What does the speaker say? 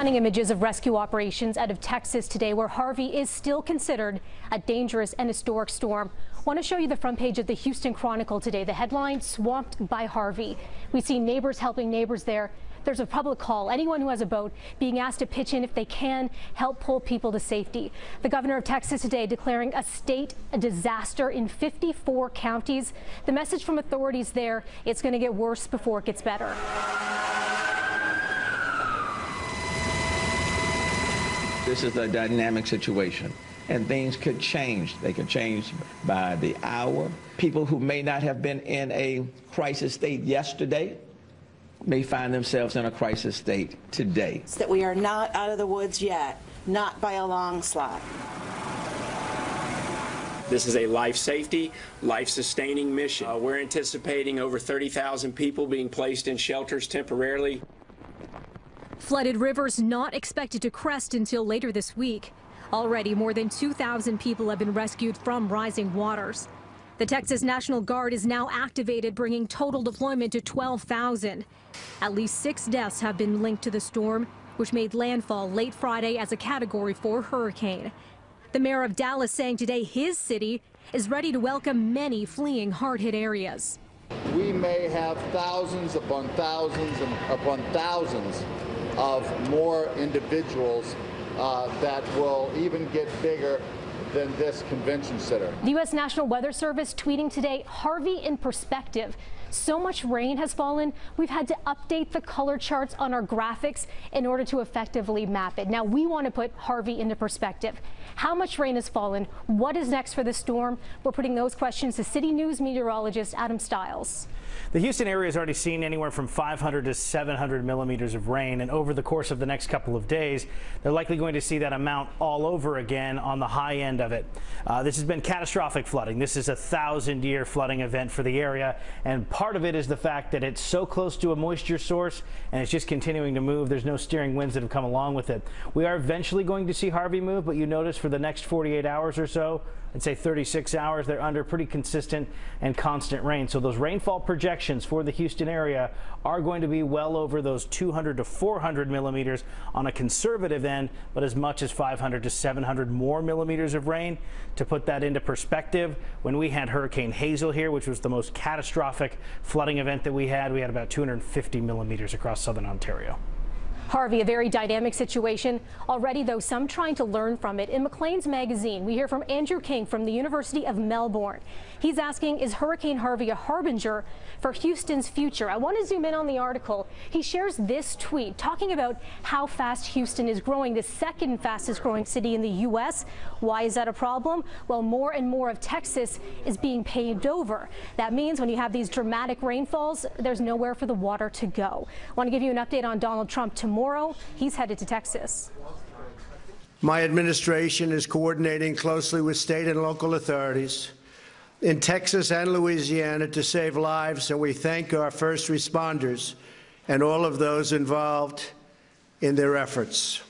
Stunning images of rescue operations out of Texas today, where Harvey is still considered a dangerous and historic storm. Want to show you the front page of the Houston Chronicle today. The headline, "Swamped by Harvey." We see neighbors helping neighbors there. There's a public call. Anyone who has a boat being asked to pitch in if they can help pull people to safety. The governor of Texas today declaring a state disaster in 54 counties. The message from authorities there, it's going to get worse before it gets better. This is a dynamic situation, and things could change. They could change by the hour. People who may not have been in a crisis state yesterday may find themselves in a crisis state today. It's that we are not out of the woods yet, not by a long slot. This is a life safety, life-sustaining mission. We're anticipating over 30,000 people being placed in shelters temporarily. Flooded rivers not expected to crest until later this week. Already, more than 2,000 people have been rescued from rising waters. The Texas National Guard is now activated, bringing total deployment to 12,000. At least 6 deaths have been linked to the storm, which made landfall late Friday as a Category 4 hurricane. The mayor of Dallas saying today his city is ready to welcome many fleeing hard-hit areas. We may have thousands upon thousands and upon thousands of more individuals that will even get bigger than this convention center. The U.S. National Weather Service tweeting today, Harvey in perspective. So much rain has fallen, we've had to update the color charts on our graphics in order to effectively map it. Now, we want to put Harvey into perspective. How much rain has fallen? What is next for the storm? We're putting those questions to City News meteorologist Adam Stiles. The Houston area has already seen anywhere from 500 to 700 millimeters of rain, and over the course of the next couple of days, they're likely going to see that amount all over again on the high end of it. This has been catastrophic flooding. This is a 1,000-year flooding event for the area, and part of it is the fact that it's so close to a moisture source and it's just continuing to move. There's no steering winds that have come along with it. We are eventually going to see Harvey move, but you notice for the next 48 hours or so, I'd say 36 hours, they're under pretty consistent and constant rain. So those rainfall projections for the Houston area are going to be well over those 200 to 400 millimeters on a conservative end, but as much as 500 to 700 more millimeters of rain. To put that into perspective, when we had Hurricane Hazel here, which was the most catastrophic flooding event that we had about 250 millimeters across southern Ontario. Harvey, a very dynamic situation. Already, though, some trying to learn from it. In Maclean's magazine, we hear from Andrew King from the University of Melbourne. He's asking, is Hurricane Harvey a harbinger for Houston's future? I want to zoom in on the article. He shares this tweet talking about how fast Houston is growing, the second fastest growing city in the U.S. Why is that a problem? Well, more and more of Texas is being paved over. That means when you have these dramatic rainfalls, there's nowhere for the water to go. I want to give you an update on Donald Trump tomorrow. He's headed to Texas. My administration is coordinating closely with state and local authorities in Texas and Louisiana to save lives, and we thank our first responders and all of those involved in their efforts.